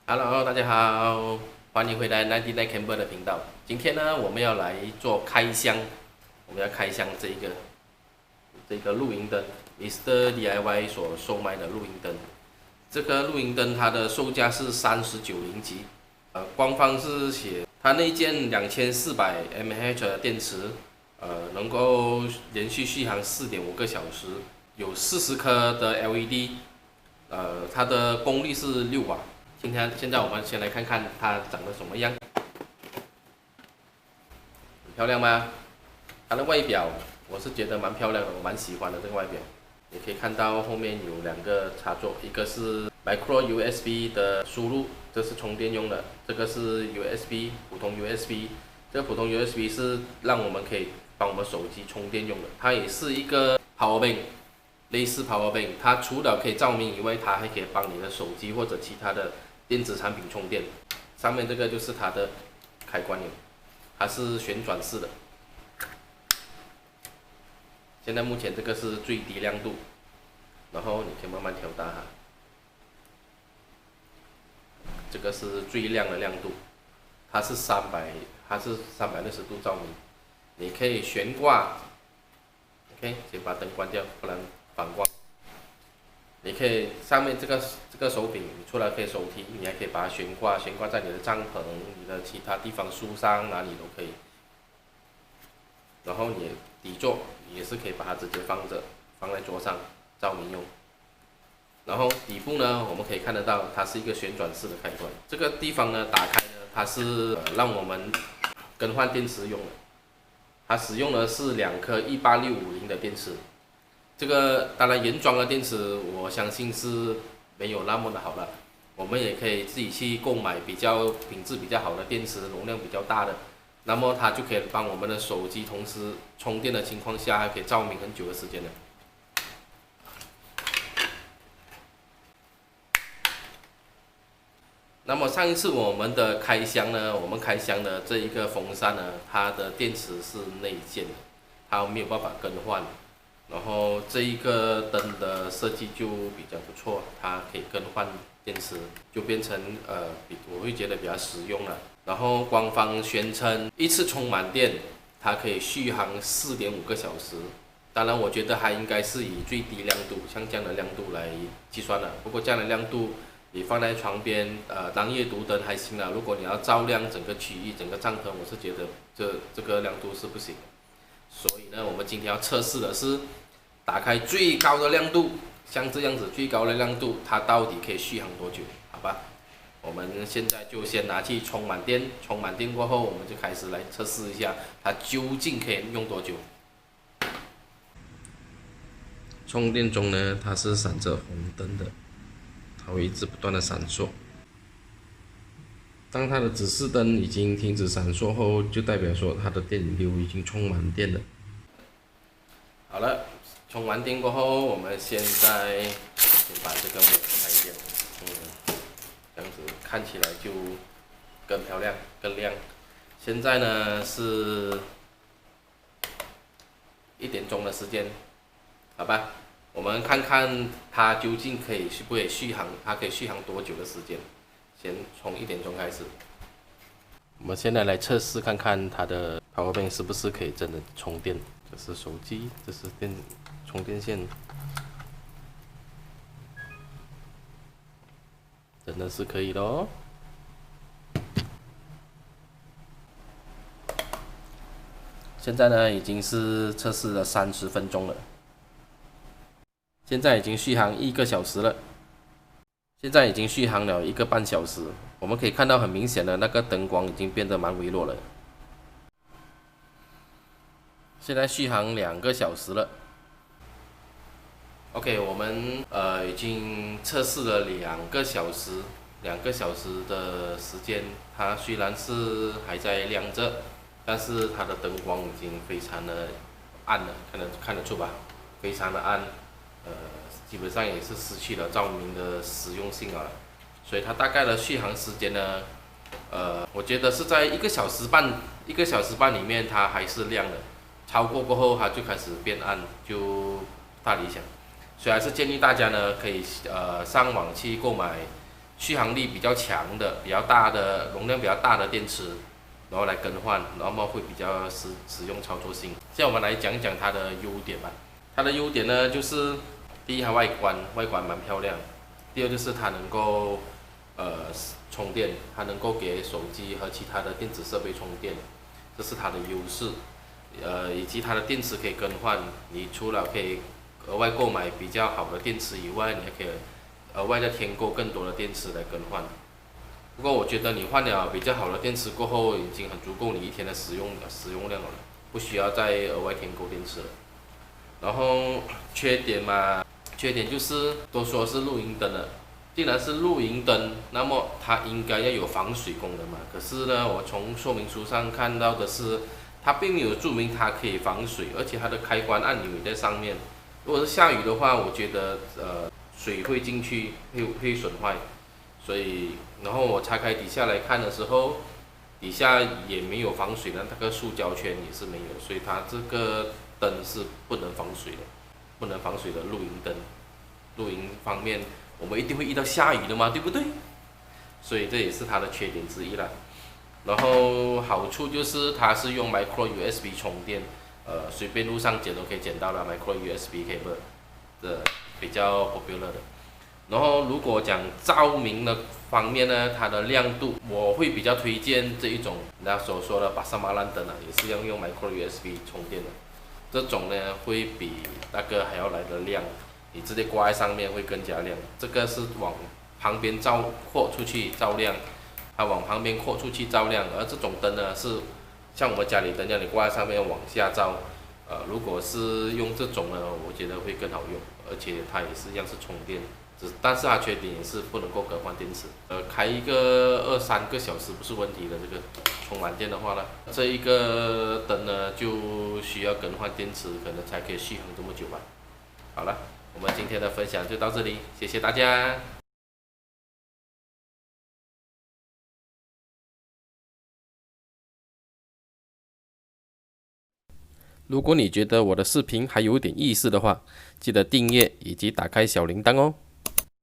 Hello，大家好，欢迎回来 Ninety Nine Camper 的频道。今天呢，我们要来做开箱，我们要开箱这个露营灯，Mr. DIY 所售卖的露营灯。这个露营灯它的售价是39.0吉，官方是写它内建2400mAh的电池，能够连续续航4.5个小时，有40颗的 LED，它的功率是6瓦。现在我们先来看看它长得什么样，很漂亮吗？它的外表我是觉得蛮漂亮的，我蛮喜欢的这个外表。你可以看到后面有2个插座，一个是 Micro USB 的输入，这是充电用的；这个是 USB 普通 USB， 这个普通 USB 是让我们可以帮我们手机充电用的，它也是一个 Power Bank。类似 Power Bank， 它除了可以照明以外，它还可以帮你的手机或者其他的电子产品充电。上面这个就是它的开关钮，它是旋转式的。现在目前这个是最低亮度，然后你可以慢慢调大它。这个是最亮的亮度，它是360度照明。你可以悬挂 ，OK， 先把灯关掉，不然反光。你可以上面这个手柄，你除了可以手提，你还可以把它悬挂在你的帐篷、你的其他地方、树上哪里都可以。然后你底座也是可以把它直接放在桌上照明用。然后底部呢，我们可以看得到它是一个旋转式的开关。这个地方呢，打开呢，它是让我们更换电池用的。它使用的是2颗18650的电池。这个当然原装的电池，我相信是没有那么的好了。我们也可以自己去购买品质比较好的电池，容量比较大的，那么它就可以帮我们的手机同时充电的情况下，还可以照明很久的时间的。那么上一次我们的开箱呢，我们开箱的这一个风扇呢，它的电池是内建的，它没有办法更换。然后这一个灯的设计就比较不错，它可以更换电池，就变成我会觉得比较实用了。然后官方宣称一次充满电，它可以续航4.5个小时。当然，我觉得它应该是以最低亮度，像这样的亮度来计算的。不过这样的亮度，你放在床边，当夜读灯还行啦。如果你要照亮整个区域、整个帐篷，我是觉得这个亮度是不行的。所以呢，我们今天要测试的是打开最高的亮度，像这样子最高的亮度，它到底可以续航多久？好吧，我们现在就先拿去充满电，充满电过后，我们就开始来测试一下它究竟可以用多久。充电中呢，它是闪着红灯的，它会一直不断的闪烁。当它的指示灯已经停止闪烁后，就代表说它的电流已经充满电了。好了，充完电过后，我们先把这个门开掉，这样子看起来就更漂亮、更亮。现在呢是1点钟的时间，好吧，我们看看它究竟不可以续航，它可以续航多久的时间。先从1点钟开始，我们现在来测试看看它的 Power Bank 是不是可以真的充电。这是手机，这是充电线，真的是可以的哦。现在呢已经是测试了30分钟了，现在已经续航1个小时了。现在已经续航了1个半小时，我们可以看到很明显的那个灯光已经变得蛮微弱了。现在续航2个小时了。OK， 我们已经测试了2个小时的时间，它虽然是还在亮着，但是它的灯光已经非常的暗了，看得出吧？非常的暗，基本上也是失去了照明的实用性了。所以它大概的续航时间呢，我觉得是在1个小时半里面它还是亮的。超过过后，它就开始变暗，就不大理想。所以还是建议大家呢，可以上网去购买续航力比较强的、比较大的容量比较大的电池，然后来更换，然后会比较实用操作性。现在我们来讲讲它的优点吧。它的优点呢，就是第一，它外观蛮漂亮；第二就是它能够充电，它能够给手机和其他的电子设备充电，这是它的优势。以及它的电池可以更换，你除了可以额外购买比较好的电池以外，你还可以额外再添购更多的电池来更换。不过我觉得你换了比较好的电池过后，已经很足够你一天的使用量了，不需要再额外添购电池了。然后缺点嘛，缺点就是都说是露营灯了，既然是露营灯，那么它应该要有防水功能嘛。可是呢，我从说明书上看到的是，它并没有注明它可以防水，而且它的开关按钮也在上面。如果是下雨的话，我觉得水会进去会损坏，所以然后我拆开底下来看的时候，底下也没有防水的那个塑胶圈也是没有，所以它这个灯是不能防水的，不能防水的露营灯。露营方面，我们一定会遇到下雨的嘛，对不对？所以这也是它的缺点之一啦。然后好处就是它是用 micro USB 充电，随便路上捡都可以捡到了 micro USB cable 的比较 popular 的。然后如果讲照明的方面呢，它的亮度我会比较推荐这一种，人家所说的巴萨马兰灯啊，也是要用 micro USB 充电的。这种呢会比那个还要来得亮，你直接挂在上面会更加亮。这个是往旁边扩出去照亮，它往旁边扩出去照亮，而这种灯呢是像我们家里灯一样，你挂在上面往下照。如果是用这种呢，我觉得会更好用，而且它也是一样是充电。但是它缺点也是不能够更换电池，开一个2、3个小时不是问题的。这个充满电的话呢，这一个灯呢就需要更换电池，可能才可以续航这么久吧。好了，我们今天的分享就到这里，谢谢大家。如果你觉得我的视频还有点意思的话，记得订阅以及打开小铃铛哦。